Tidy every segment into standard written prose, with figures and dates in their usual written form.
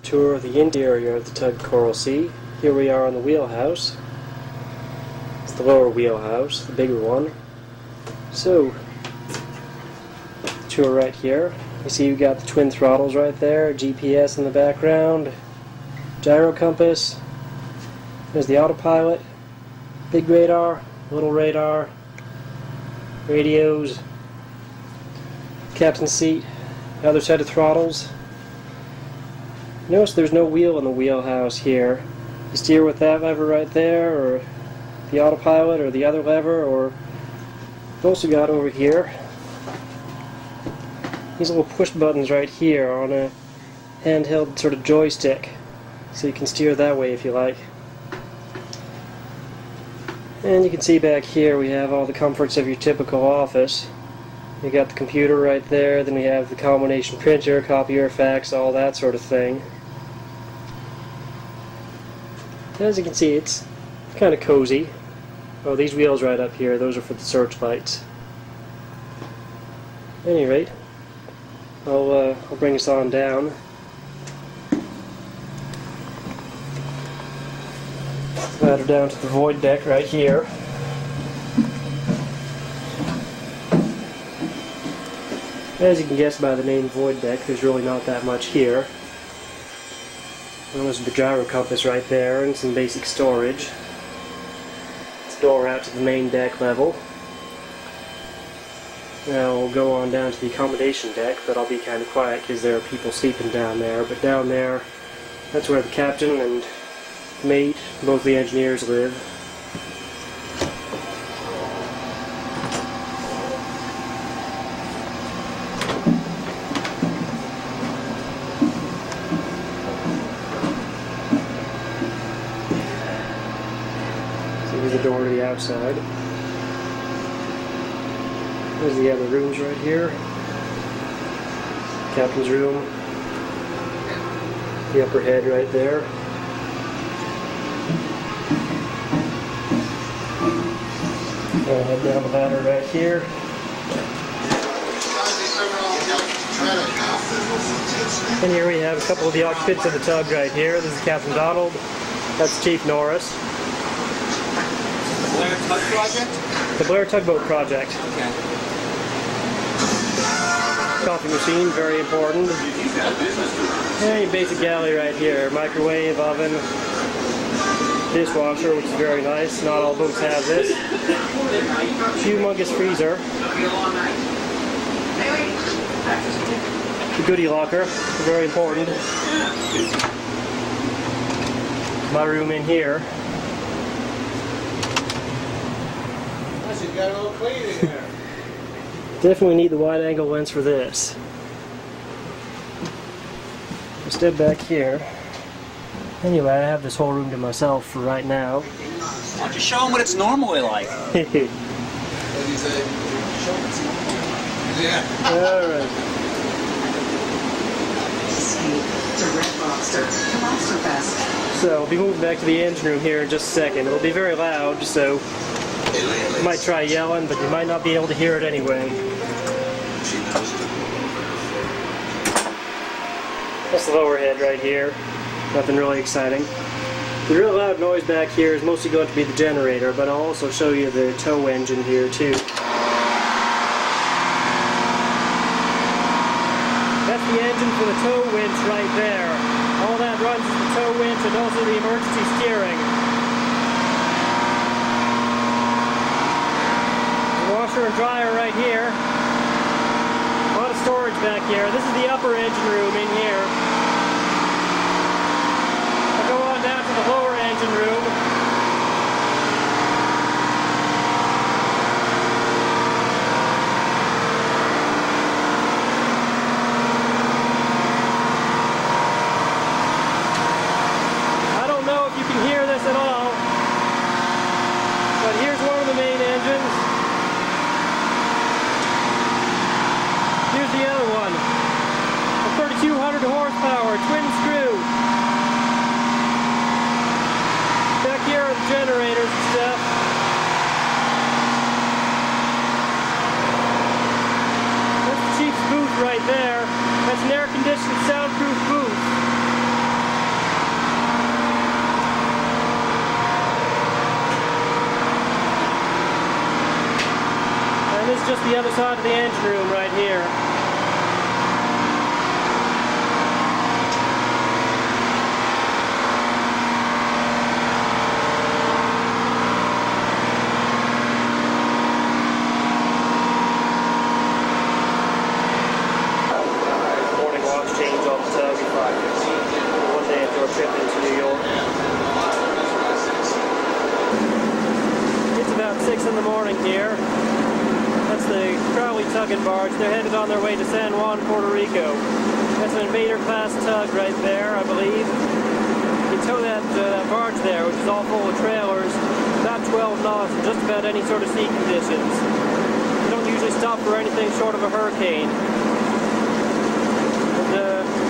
tour of the interior of the Tug Coral Sea. Here we are on the wheelhouse. It's the lower wheelhouse, the bigger one. So, tour right here. You see you've got the twin throttles right there, GPS in the background, gyro compass. There's the autopilot, big radar, little radar, radios, captain's seat, the other set of throttles. Notice there's no wheel in the wheelhouse here. You steer with that lever right there, or the autopilot, or the other lever, or you've also got over here these little push buttons right here on a handheld sort of joystick, so you can steer that way if you like. And you can see back here we have all the comforts of your typical office. You got the computer right there, then we have the combination printer, copier, fax, all that sort of thing. As you can see, it's kind of cozy. Oh, these wheels right up here, those are for the searchlights. At any rate, I'll bring us on down. Ladder down to the void deck right here. As you can guess by the name void deck, there's really not that much here. Well, there's the gyro compass right there and some basic storage. It's a door out to the main deck level. Now we'll go on down to the accommodation deck, but I'll be kind of quiet because there are people sleeping down there. But down there, that's where the captain and mate, both the engineers, live. So here's the door to the outside. There's the other rooms right here. Captain's room. The upper head right there. I'll head down the ladder right here. And here we have a couple of the occupants of the tug right here. This is Captain Donald. That's Chief Norris. The Blair Tug Project? The Blair Tugboat Project. Okay. Coffee machine, very important. And your basic galley right here. Microwave, oven, dishwasher, which is very nice. Not all boats have this. Humongous freezer. The goodie locker, very important. My room in here. You got it all clean in here. Definitely need the wide angle lens for this. I'll step back here. Anyway, I have this whole room to myself for right now. Why don't you show them what it's normally like? What do you say? Yeah. Alright. So, I'll be moving back to the engine room here in just a second. It'll be very loud, so you might try yelling, but you might not be able to hear it anyway. That's the lower head right here. Nothing really exciting. The real loud noise back here is mostly going to be the generator, but I'll also show you the tow engine here too. That's the engine for the tow winch right there. All that runs is the tow winch and also the emergency steering. The washer and dryer right here. A lot of storage back here. This is the upper engine room in here. I'll go on down to the lower engine room. I don't know if you can hear this at all, but here's one of the main engines. Here's the other one. A 3,200 horsepower twin screw. Back here are the generators and stuff. That's the chief's booth right there. That's an air-conditioned, soundproof booth. just the other side of the engine room right here. Morning watch change on the tug. One day after our trip into New York. It's about 6 in the morning here. That's the Crowley tugging barge. They're headed on their way to San Juan, Puerto Rico. That's an Invader class tug right there, I believe. You tow that barge there, which is all full of trailers, about 12 knots in just about any sort of sea conditions. They don't usually stop for anything short of a hurricane. And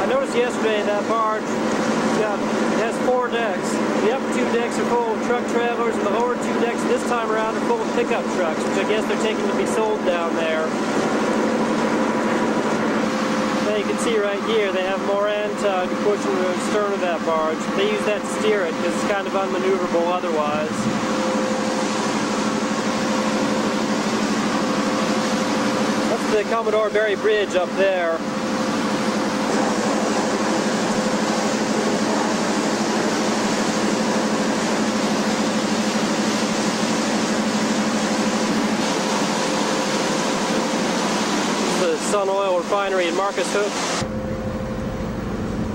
I noticed yesterday that barge it has 4 decks. The upper 2 decks are full of truck trailers, and the lower 2 decks this time around are full of pickup trucks, which I guess they're taking to be sold down there. Now you can see right here they have Moran tug pushing the stern of that barge. They use that to steer it because it's kind of unmaneuverable otherwise. That's the Commodore Barry Bridge up there. Sun Oil Refinery in Marcus Hook.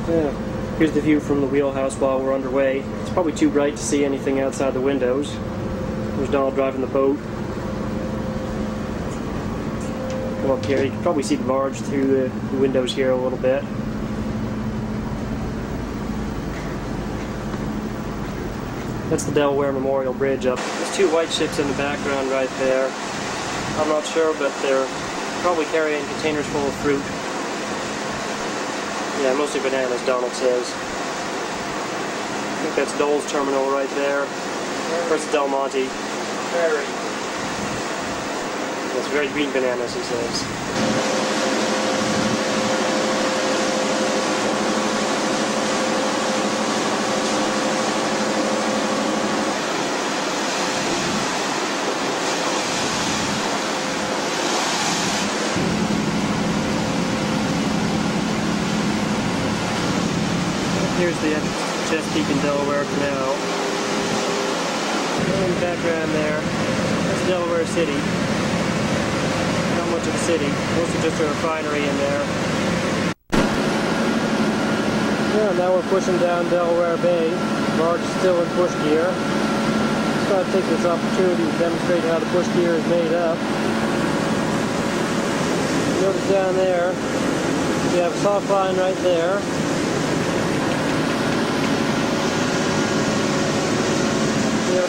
Yeah. Here's the view from the wheelhouse while we're underway. It's probably too bright to see anything outside the windows. There's Donald driving the boat. Come up here, you can probably see the barge through the windows here a little bit. That's the Delaware Memorial Bridge up. There's 2 white ships in the background right there. I'm not sure, but they're probably carrying containers full of fruit. Yeah, mostly bananas, Donald says. I think that's Dole's terminal right there. Or it's Del Monte. Very. That's very green bananas, he says. Here's the Chesapeake and Delaware Canal. In the background there, that's Delaware City. Not much of a city, mostly just a refinery in there. Yeah, now we're pushing down Delaware Bay. The barge is still in push gear. Just thought I'd take this opportunity to demonstrate how the push gear is made up. Notice down there, you have a soft line right there.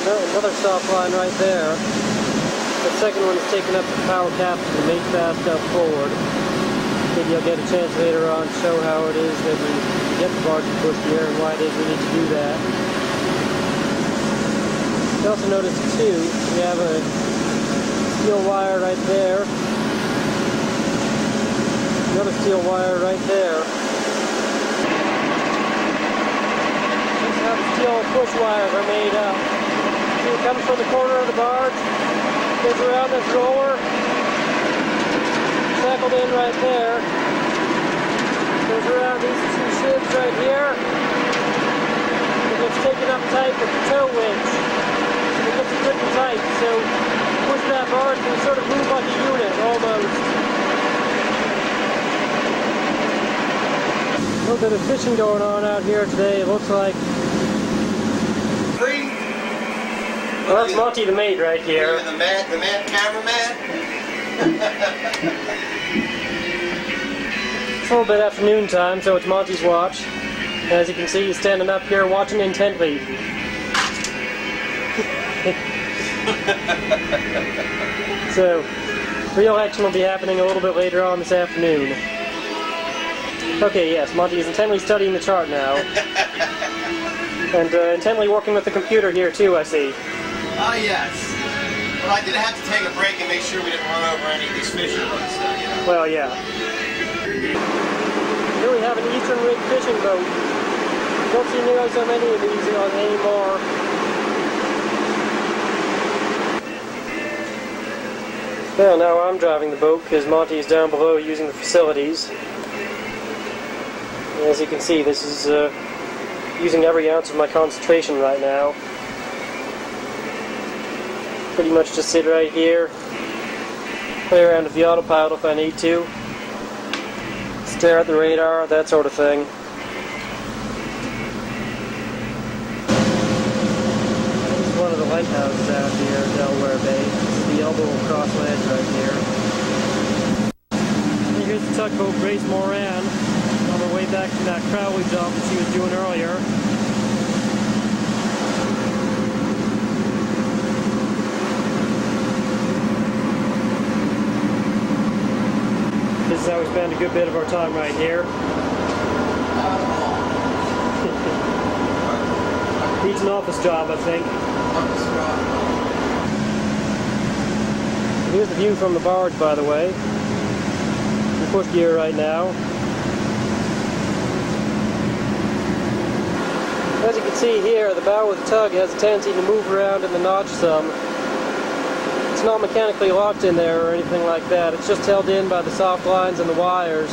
Another stop line right there. The second one is taking up the power capsule and made fast up forward. Maybe I'll get a chance later on to show how it is that we get the barge to push gear and why it is we need to do that. You also notice too, we have a steel wire right there. Another steel wire right there. This is how the steel push wires are made up. It comes from the corner of the barge, goes around this roller, tackled in right there, goes around these 2 shivs right here, and gets taken up tight with the tow winch. And it gets good and tight, so push that barge and sort of move like a unit, almost. A little bit of fishing going on out here today, it looks like. Well, that's Monty the mate right here. The mad cameraman? It's a little bit afternoon time, so it's Monty's watch. As you can see, he's standing up here watching intently. So, real action will be happening a little bit later on this afternoon. Okay, yes, Monty is intently studying the chart now. And intently working with the computer here too, I see. Oh, yes. Well, I did have to take a break and make sure we didn't run over any of these fishing boats, so, you know. Well, yeah. Here we have an Eastern rig fishing boat. Don't see nearly so many of these anymore. Well, now I'm driving the boat because Monty is down below using the facilities. And as you can see, this is using every ounce of my concentration right now. Pretty much just sit right here, play around with the autopilot if I need to, stare at the radar, that sort of thing. This is one of the lighthouses out here in Delaware Bay. This is the elbow across ledge right here. And here's the tugboat Grace Moran on her way back from that Crowley job that she was doing earlier. This is how we spend a good bit of our time right here. Needs an office job, I think. Here's the view from the barge, by the way. We push gear right now. As you can see here, the bow of the tug has a tendency to move around in the notch some. It's not mechanically locked in there or anything like that. It's just held in by the soft lines and the wires.